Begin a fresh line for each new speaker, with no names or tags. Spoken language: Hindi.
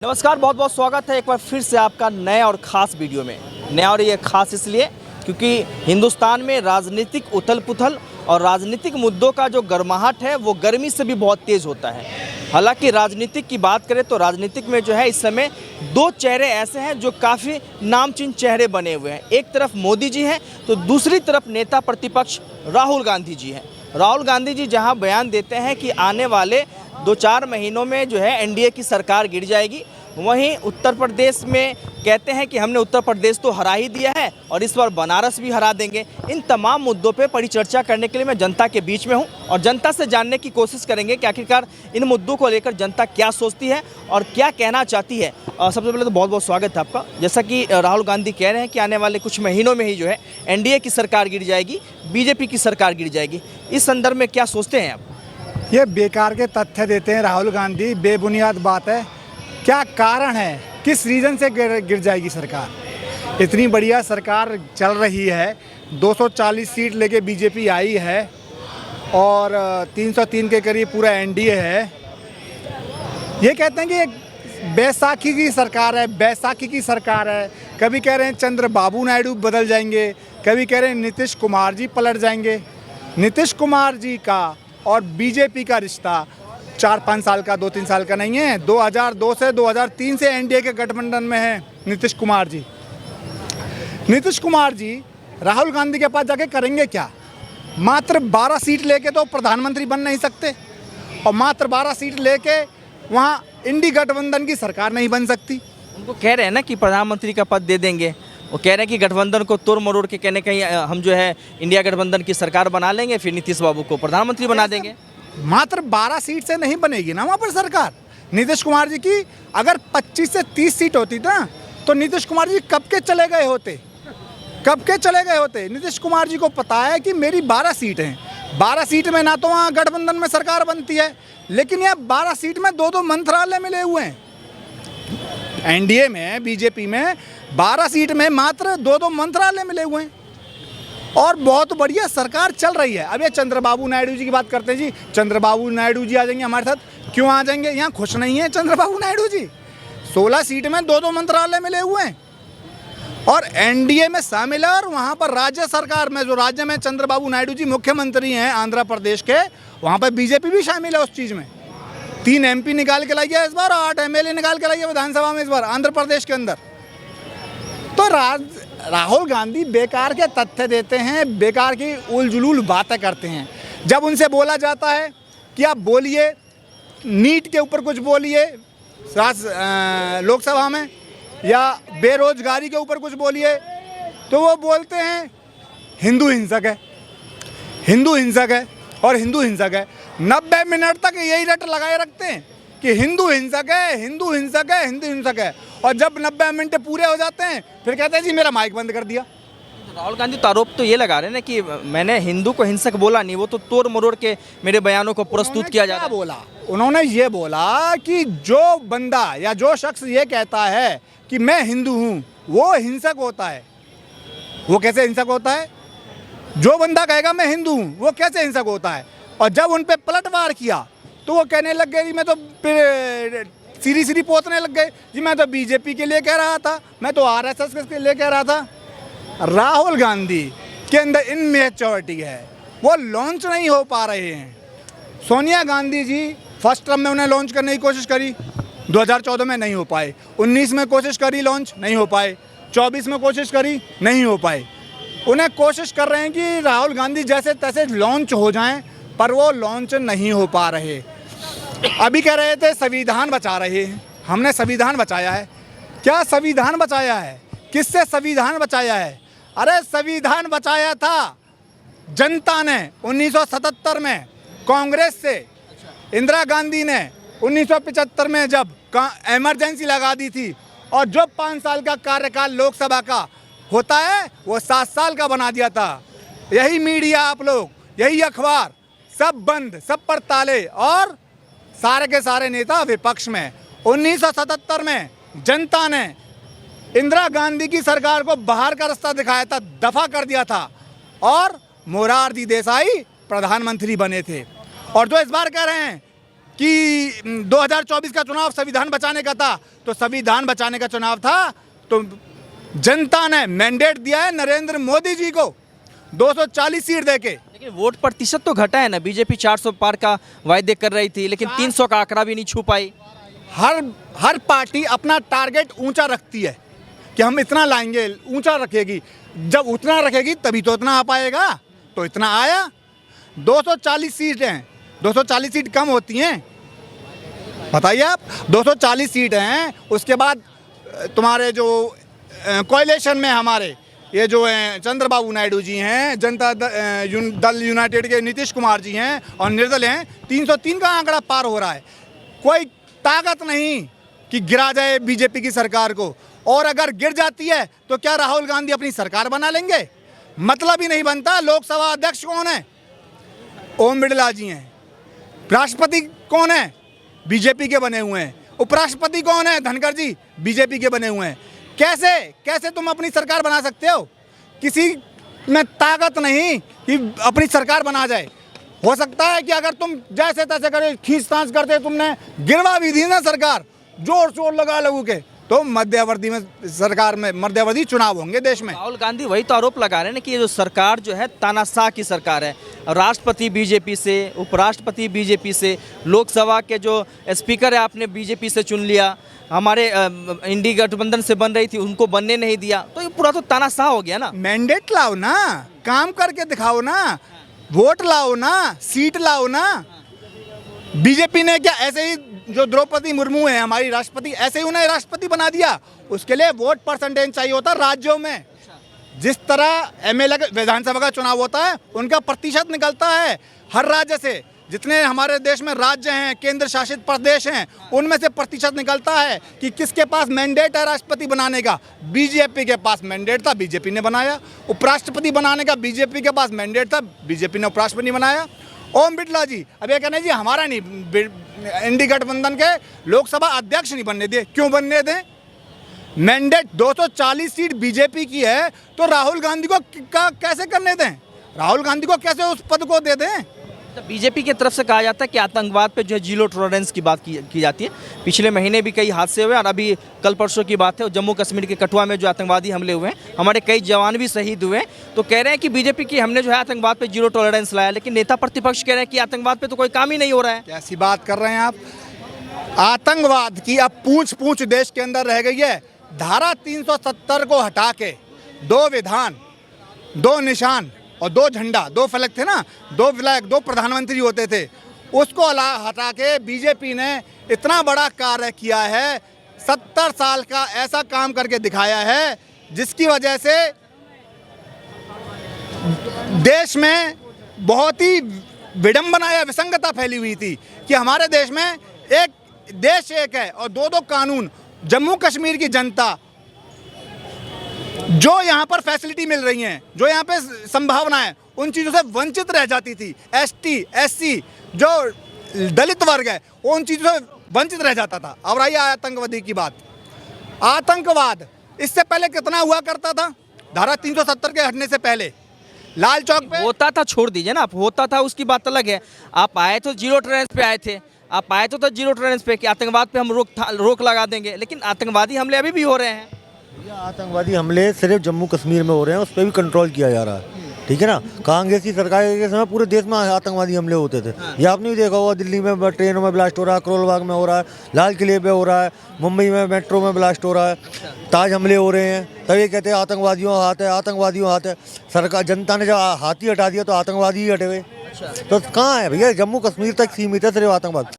नमस्कार, बहुत बहुत स्वागत है एक बार फिर से आपका नए और ख़ास वीडियो में। नया और ये ख़ास इसलिए क्योंकि हिंदुस्तान में राजनीतिक उथल पुथल और राजनीतिक मुद्दों का जो गर्माहट है वो गर्मी से भी बहुत तेज़ होता है। हालांकि राजनीतिक की बात करें तो राजनीतिक में जो है इस समय दो चेहरे ऐसे हैं जो काफ़ी नामचीन चेहरे बने हुए हैं। एक तरफ मोदी जी हैं तो दूसरी तरफ नेता प्रतिपक्ष राहुल गांधी जी हैं। राहुल गांधी जी जहां बयान देते हैं कि आने वाले 2-4 महीनों में जो है एनडीए की सरकार गिर जाएगी, वहीं उत्तर प्रदेश में कहते हैं कि हमने उत्तर प्रदेश तो हरा ही दिया है और इस बार बनारस भी हरा देंगे। इन तमाम मुद्दों पे परिचर्चा करने के लिए मैं जनता के बीच में हूं और जनता से जानने की कोशिश करेंगे कि आखिरकार इन मुद्दों को लेकर जनता क्या सोचती है और क्या कहना चाहती है। सबसे पहले तो बहुत बहुत स्वागत है आपका। जैसा कि राहुल गांधी कह रहे हैं कि आने वाले कुछ महीनों में ही जो है एनडीए की सरकार गिर जाएगी, बीजेपी की सरकार गिर जाएगी। इस संदर्भ में क्या सोचते हैं आप?
ये बेकार के तथ्य देते हैं राहुल गांधी, बेबुनियाद बात है। क्या कारण है, किस रीज़न से गिर जाएगी सरकार? इतनी बढ़िया सरकार चल रही है, 240 सीट लेके बीजेपी आई है और 303 के करीब पूरा एनडीए है। ये कहते हैं कि एक बैसाखी की सरकार है, बैसाखी की सरकार है। कभी कह रहे हैं चंद्रबाबू नायडू बदल जाएंगे, कभी कह रहे हैं नीतीश कुमार जी पलट जाएंगे। नीतीश कुमार जी का और बीजेपी का रिश्ता 4-5 साल का, 2-3 साल का नहीं है। 2002 से 2003 से एनडीए के गठबंधन में है नीतीश कुमार जी। नीतीश कुमार जी राहुल गांधी के पास जाके करेंगे क्या? मात्र 12 सीट लेके तो प्रधानमंत्री बन नहीं सकते और मात्र 12 सीट लेके वहाँ इंडी गठबंधन की सरकार नहीं बन सकती।
उनको कह रहे हैं ना कि प्रधानमंत्री का पद दे देंगे। वो कह रहे हैं कि गठबंधन को तोड़ मरोड़ के कहने कहीं हम जो है इंडिया गठबंधन की सरकार बना लेंगे, फिर नीतीश बाबू को प्रधानमंत्री बना देंगे।
मात्र 12 सीट से नहीं बनेगी ना वहाँ पर सरकार। नीतीश कुमार जी की अगर 25 से 30 सीट होती ना तो नीतीश कुमार जी कब के चले गए होते, कब के चले गए होते। नीतीश कुमार जी को पता है कि मेरी 12 सीट हैं, 12 सीट में ना तो वहाँ गठबंधन में सरकार बनती है, लेकिन यह 12 सीट में 2-2 मंत्रालय मिले हुए हैं। एनडीए में, बीजेपी में 12 सीट में मात्र 2-2 मंत्रालय मिले हुए हैं और बहुत बढ़िया सरकार चल रही है। अब ये चंद्रबाबू नायडू जी की बात करते हैं जी, चंद्रबाबू नायडू जी आ जाएंगे हमारे साथ। क्यों आ जाएंगे? यहाँ खुश नहीं है चंद्रबाबू नायडू जी। 16 सीट में 2-2 मंत्रालय मिले हुए हैं और एनडीए में शामिल है और वहाँ पर राज्य सरकार में, जो राज्य में चंद्रबाबू नायडू जी मुख्यमंत्री हैं आंध्र प्रदेश के, वहाँ पर बीजेपी भी शामिल है उस चीज़ में। 3 एमपी निकाल के लाइए इस बार और 8 एमएलए निकाल के लाइए विधानसभा में इस बार आंध्र प्रदेश के अंदर। तो राहुल गांधी बेकार के तथ्य देते हैं, बेकार की उलझुल बातें करते हैं। जब उनसे बोला जाता है कि आप बोलिए, नीट के ऊपर कुछ बोलिए लोकसभा में या बेरोजगारी के ऊपर कुछ बोलिए, तो वो बोलते हैं हिंदू हिंसक है, हिंदू हिंसक है और हिंदू हिंसक है। 90 मिनट तक यही रट लगाए रखते हैं कि हिंदू हिंसक है, हिंदू हिंसक है, हिंदू हिंसक है, और जब 90 मिनट पूरे हो जाते हैं फिर कहते हैं जी मेरा माइक बंद कर दिया।
राहुल गांधी तो आरोप तो ये लगा रहे हैं ना कि मैंने हिंदू को हिंसक बोला नहीं, वो तो तोड़ मरोड़ के मेरे बयानों को प्रस्तुत किया जा रहा है।
बोला उन्होंने ये बोला कि जो बंदा या जो शख्स ये कहता है कि मैं हिंदू हूँ वो हिंसक होता है। वो कैसे हिंसक होता है? जो बंदा कहेगा मैं हिंदू हूँ वो कैसे हिंसक होता है? और जब उन पे पलटवार किया तो वो कहने लग गए जी मैं तो सीरी पोतने लग गए जी, मैं तो बीजेपी के लिए कह रहा था, मैं तो आरएसएस के लिए कह रहा था। राहुल गांधी के अंदर इनमेच्योरिटी है, वो लॉन्च नहीं हो पा रहे हैं। सोनिया गांधी जी फर्स्ट टर्म में उन्हें लॉन्च करने की कोशिश करी, 2014 में नहीं हो पाए। 19 में कोशिश करी, लॉन्च नहीं हो पाए। 24 में कोशिश करी, नहीं हो पाए। उन्हें कोशिश कर रहे हैं कि राहुल गांधी जैसे तैसे लॉन्च हो जाएं, पर वो लॉन्च नहीं हो पा रहे। अभी कह रहे थे संविधान बचा रहे हैं, हमने संविधान बचाया है। क्या संविधान बचाया है? किससे संविधान बचाया है? अरे संविधान बचाया था जनता ने 1977 में कांग्रेस से। इंदिरा गांधी ने 1975 में जब इमरजेंसी लगा दी थी और जो 5 साल का कार्यकाल लोकसभा का होता है वो 7 साल का बना दिया था। यही मीडिया, आप लोग, यही अखबार, सब बंद, सब पर ताले और सारे के सारे नेता विपक्ष में। 1977 में जनता ने इंदिरा गांधी की सरकार को बाहर का रास्ता दिखाया था, दफा कर दिया था और मोरारजी देसाई प्रधानमंत्री बने थे। और जो इस बार कह रहे हैं कि 2024 का चुनाव संविधान बचाने का था, तो संविधान बचाने का चुनाव था तो जनता ने मैंडेट दिया है नरेंद्र मोदी जी को 240 सीट देके।
लेकिन वोट प्रतिशत तो घटा है ना, बीजेपी 400 पार का वायदे कर रही थी, लेकिन 300 का आंकड़ा भी नहीं छू पाई।
हर पार्टी अपना टारगेट ऊंचा रखती है कि हम इतना लाएंगे, ऊंचा रखेगी। जब उतना रखेगी तभी तो इतना आ पाएगा, तो इतना आया। 240 सीट हैं, 240 सीट कम होती हैं? बताइए आप। 240 सीट हैं, उसके बाद तुम्हारे जो कोalition में हमारे ये जो हैं चंद्रबाबू नायडू जी हैं, जनता दल यूनाइटेड के नीतीश कुमार जी हैं और निर्दल हैं, 303 का आंकड़ा पार हो रहा है। कोई ताकत नहीं कि गिरा जाए बीजेपी की सरकार को, और अगर गिर जाती है तो क्या राहुल गांधी अपनी सरकार बना लेंगे? मतलब ही नहीं बनता। लोकसभा अध्यक्ष कौन है? ओम बिरला जी हैं। राष्ट्रपति कौन है? बीजेपी के बने हुए हैं। उपराष्ट्रपति कौन है? धनखड़ जी, बीजेपी के बने हुए हैं। कैसे तुम अपनी सरकार बना सकते हो? किसी में ताकत नहीं कि अपनी सरकार बना जाए। हो सकता है कि अगर तुम जैसे तैसे करे खींचतान करते, तुमने गिरवा भी दी ना सरकार जोर शोर लगा लगू के, तो मध्यावधि चुनाव होंगे देश में।
राहुल गांधी वही तो आरोप लगा रहे हैं ना कि ये जो सरकार जो है तानाशाह की सरकार है। राष्ट्रपति बीजेपी से, उपराष्ट्रपति बीजेपी से, लोकसभा के जो स्पीकर है आपने बीजेपी से चुन लिया, हमारे इंडी गठबंधन से बन रही थी उनको बनने नहीं दिया, तो ये पूरा तो तानाशाह हो गया ना।
मैंडेट लाओ ना, काम करके दिखाओ ना, वोट लाओ ना, सीट लाओ ना। बीजेपी ने क्या ऐसे ही जो द्रौपदी मुर्मू है हमारी राष्ट्रपति, ऐसे ही उन्हें राष्ट्रपति बना दिया? उसके लिए वोट परसेंटेज चाहिए होता राज्यों में। जिस तरह एमएलए विधानसभा का चुनाव होता है, उनका प्रतिशत निकलता है हर राज्य से। जितने हमारे देश में राज्य हैं, केंद्र शासित प्रदेश हैं, उनमें से प्रतिशत निकलता है कि किसके पास मैंडेट है राष्ट्रपति बनाने का। बीजेपी के पास मैंडेट था, बीजेपी ने बनाया। उपराष्ट्रपति बनाने का बीजेपी के पास मैंडेट था, बीजेपी ने उपराष्ट्रपति बनाया। ओम बिरला जी अब ये कहने जी हमारा नहीं, इंडी गठबंधन के लोकसभा अध्यक्ष नहीं बनने दिए। क्यों बनने दें? मैंडेट 240 सीट बीजेपी की है, तो राहुल गांधी को कैसे करने दें? राहुल गांधी को कैसे उस पद को दे दें?
तो बीजेपी की तरफ से कहा जाता है कि आतंकवाद पे जो है जीरो टॉलरेंस की बात की जाती है। पिछले महीने भी कई हादसे हुए और अभी कल परसों की बात है जम्मू कश्मीर के कठुआ में जो आतंकवादी हमले हुए हैं, हमारे कई जवान भी शहीद हुए। तो कह रहे हैं कि बीजेपी की हमने जो है आतंकवाद पे जीरो टॉलरेंस लाया, लेकिन नेता प्रतिपक्ष कह रहे हैं कि आतंकवाद पे तो कोई काम ही नहीं हो रहा है।
कैसी बात कर रहे हैं आप? आतंकवाद की अब पूंछ देश के अंदर रह गई है। धारा 370 को हटा के 2 विधान, 2 निशान और 2 झंडा, 2 फलक थे ना, 2 फ्लैग, 2 प्रधानमंत्री होते थे, उसको हटा के बीजेपी ने इतना बड़ा कार्य किया है। 70 साल का ऐसा काम करके दिखाया है जिसकी वजह से देश में बहुत ही विडंबना या विसंगता फैली हुई थी कि हमारे देश में एक देश एक है और 2 कानून। जम्मू कश्मीर की जनता जो यहाँ पर फैसिलिटी मिल रही हैं, जो यहाँ पे संभावना है, उन चीज़ों से वंचित रह जाती थी। एसटी, एससी, जो दलित वर्ग है, उन चीज़ों से वंचित रह जाता था। अब रही आतंकवादी की बात। आतंकवाद इससे पहले कितना हुआ करता था? धारा 370 के हटने से पहले लाल चौक पे
होता था, छोड़ दीजिए ना, आप होता था उसकी बात अलग है। आप आए तो जीरो टॉलरेंस पे आए थे, आप आए तो जीरो टॉलरेंस पे कि आतंकवाद पे हम रोक लगा देंगे, लेकिन आतंकवादी हमले अभी भी हो रहे हैं।
आतंकवादी हमले सिर्फ जम्मू कश्मीर में हो रहे हैं, उस पर भी कंट्रोल किया जा रहा है, ठीक है ना। कांग्रेस की सरकार के समय पूरे देश में आतंकवादी हमले होते थे। ये आपने भी देखा होगा, दिल्ली में ट्रेनों में ब्लास्ट हो रहा है, करोल बाग में हो रहा है, लाल किले पे हो रहा है, मुंबई में मेट्रो में ब्लास्ट हो रहा है, ताज हमले हो रहे हैं। तब ये कहते हैं आतंकवादियों हाथ है, आतंकवादियों हाथ है। सरकार, जनता ने जब हाथ ही हटा दिया तो आतंकवादी ही हटे हुए। तो कहाँ है भैया? जम्मू कश्मीर तक सीमित है सिर्फ आतंकवाद।